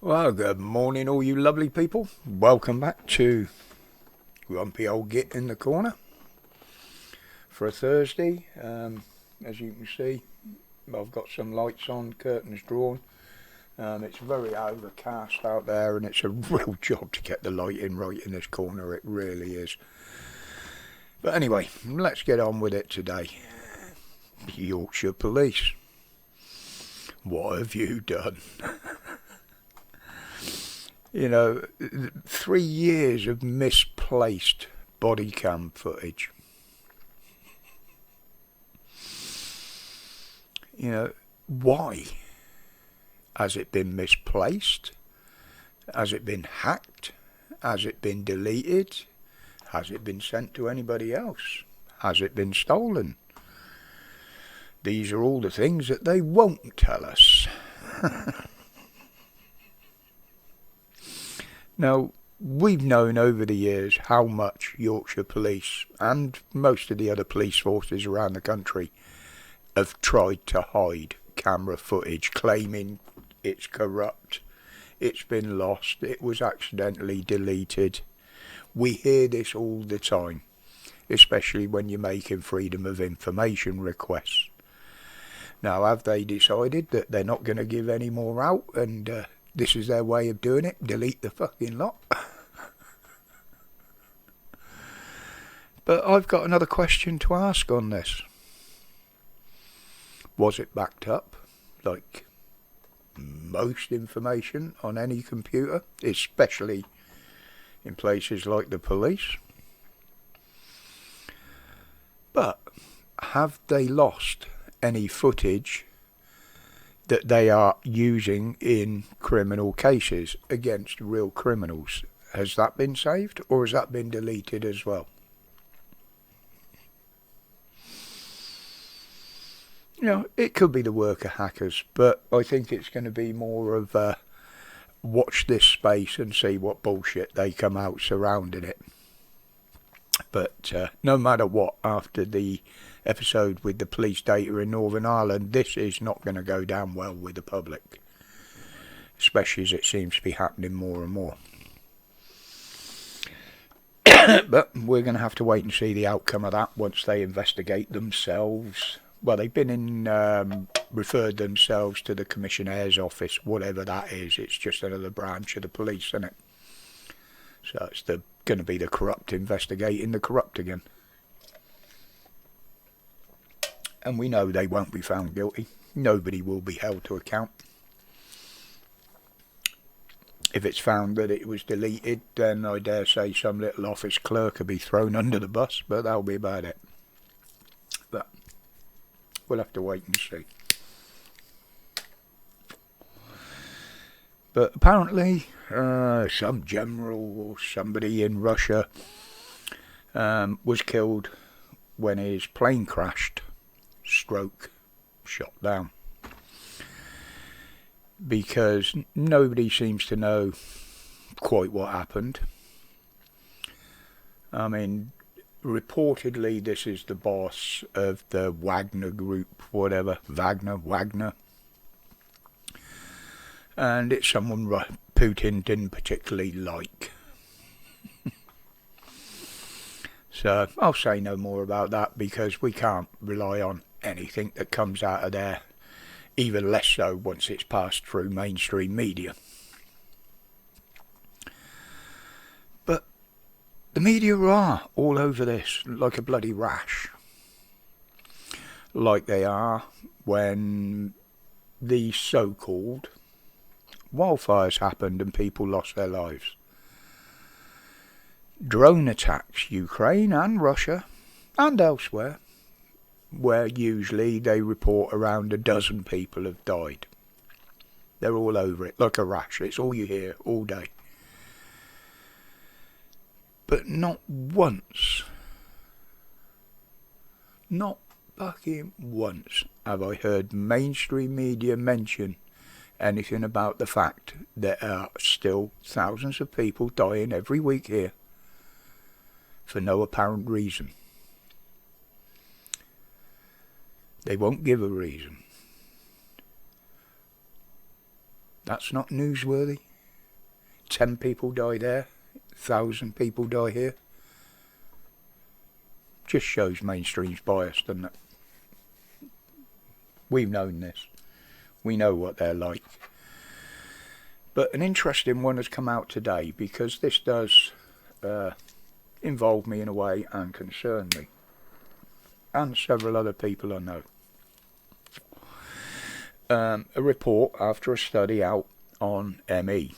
Well, good morning, all you lovely people. Welcome back to Grumpy Old Git in the Corner for a Thursday. As you can see, I've got some lights on, curtains drawn. It's very overcast out there, and it's a real job to get the lighting right in this corner. It really is. But anyway, let's get on with it today. Yorkshire Police. What have you done? 3 years of misplaced body cam footage. Why? Has it been misplaced? Has it been hacked? Has it been deleted? Has it been sent to anybody else? Has it been stolen? These are all the things that they won't tell us. Now, we've known over the years how much Yorkshire Police and most of the other police forces around the country have tried to hide camera footage, claiming it's corrupt, it's been lost, it was accidentally deleted. We hear this all the time, especially when you're making freedom of information requests. Now, have they decided that they're not going to give any more out and this is their way of doing it? Delete the fucking lot? But I've got another question to ask on this. Was it backed up, like most information on any computer, especially in places like the police? But have they lost any footage that they are using in criminal cases against real criminals? Has that been saved, or has that been deleted as well? It could be the work of hackers, but I think it's going to be more of a watch this space and see what bullshit they come out surrounding it. But no matter what, after the episode with the police data in Northern Ireland, this is not going to go down well with the public, especially as it seems to be happening more and more. But we're going to have to wait and see the outcome of that once they investigate themselves. Well, they've been referred themselves to the Commissionaire's office, whatever that is. It's just another branch of the police, isn't it? So it's going to be the corrupt investigating the corrupt again. And we know they won't be found guilty. Nobody will be held to account. If it's found that it was deleted, then I dare say some little office clerk will be thrown under the bus, but that'll be about it. But we'll have to wait and see. But apparently, some general or somebody in Russia was killed when his plane crashed, stroke, shot down. Because nobody seems to know quite what happened. I mean, reportedly this is the boss of the Wagner group, whatever, Wagner. And it's someone Putin didn't particularly like. So I'll say no more about that, because we can't rely on anything that comes out of there, even less so once it's passed through mainstream media. But the media are all over this like a bloody rash. Like they are when the so-called wildfires happened and people lost their lives. Drone attacks, Ukraine and Russia and elsewhere, where usually they report around a dozen people have died. They're all over it like a rash. It's all you hear all day. But not once, not fucking once, have I heard mainstream media mention anything about the fact there are still thousands of people dying every week here for no apparent reason. They won't give a reason. That's not newsworthy. 10 people die there, 1,000 people die here. Just shows mainstream's biased, doesn't it? We've known this. We know what they're like. But an interesting one has come out today, because this does involve me in a way and concern me. And several other people I know. A report after a study out on ME.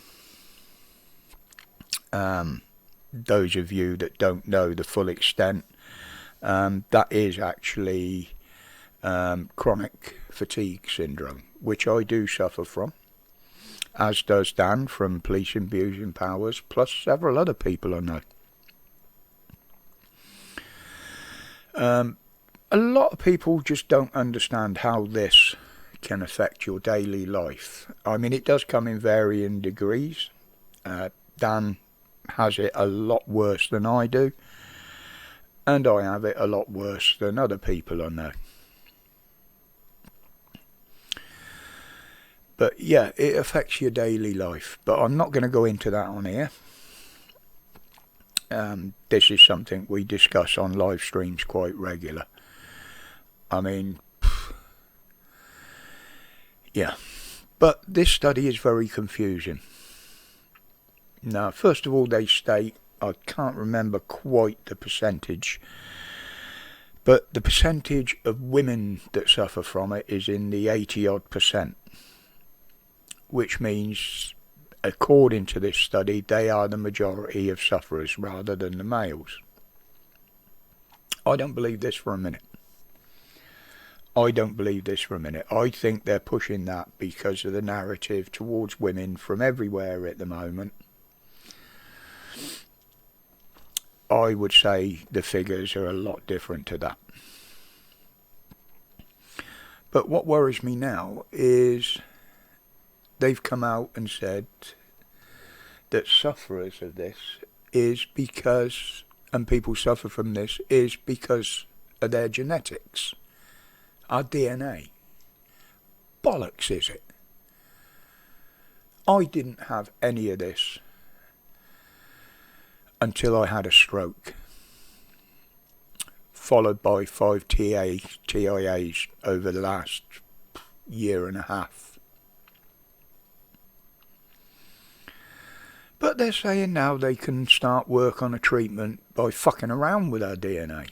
Those of you that don't know the full extent, that is actually chronic fatigue syndrome, which I do suffer from, as does Dan from Police Abusing Powers, plus several other people I know. A lot of people just don't understand how this can affect your daily life. I mean, it does come in varying degrees. Dan has it a lot worse than I do, and I have it a lot worse than other people I know. But yeah, it affects your daily life, but I'm not going to go into that on here. This is something we discuss on live streams quite regular. I mean, yeah, but this study is very confusing. Now, first of all, they state, I can't remember quite the percentage, but the percentage of women that suffer from it is in the 80-odd%, which means, according to this study, they are the majority of sufferers rather than the males. I don't believe this for a minute. I don't believe this for a minute. I think they're pushing that because of the narrative towards women from everywhere at the moment. I would say the figures are a lot different to that. But what worries me now is they've come out and said that sufferers of this is because, and people suffer from this, is because of their genetics. Our DNA. Bollocks, is it? I didn't have any of this until I had a stroke, followed by 5 TIAs over the last year and a half. But they're saying now they can start work on a treatment by fucking around with our DNA.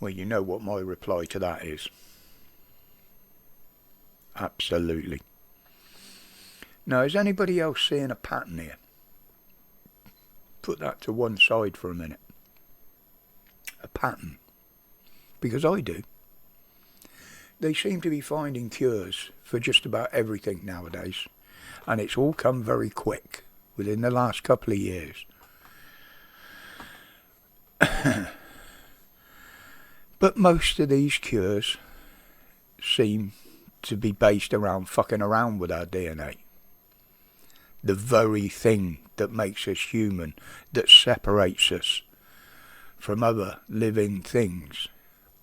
Well, you know what my reply to that is. Absolutely. Now, is anybody else seeing a pattern here? Put that to one side for a minute. A pattern. Because I do. They seem to be finding cures for just about everything nowadays. And it's all come very quick, within the last couple of years. But most of these cures seem to be based around fucking around with our DNA. The very thing that makes us human, that separates us from other living things,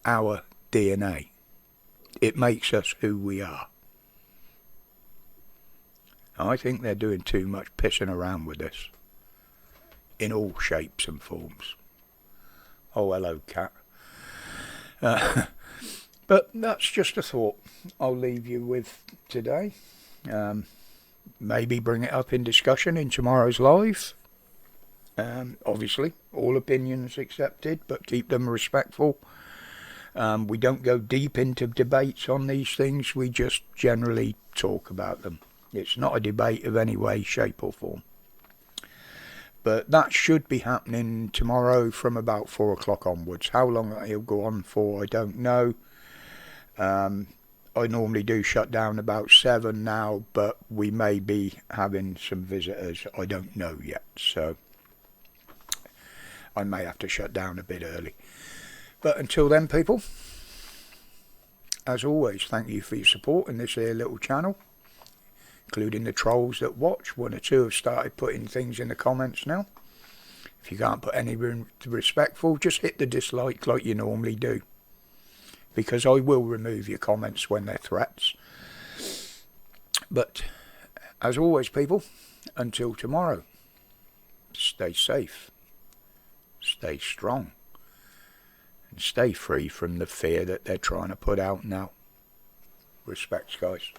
our DNA. It makes us who we are. I think they're doing too much pissing around with this, in all shapes and forms. Oh, hello, cat. But that's just a thought I'll leave you with today. Maybe bring it up in discussion in tomorrow's live. Obviously, all opinions accepted, but keep them respectful. We don't go deep into debates on these things. We just generally talk about them. It's not a debate of any way, shape or form. But that should be happening tomorrow from about 4 o'clock onwards. How long it'll go on for, I don't know. I normally do shut down about 7 now, but we may be having some visitors. I don't know yet, so I may have to shut down a bit early. But until then, people, as always, thank you for your support in this here little channel, including the trolls that watch. 1 or 2 have started putting things in the comments now. If you can't put any respectful, just hit the dislike like you normally do, because I will remove your comments when they're threats. But As always, people, until tomorrow, stay safe, stay strong, and stay free from the fear that they're trying to put out now. Respects, guys.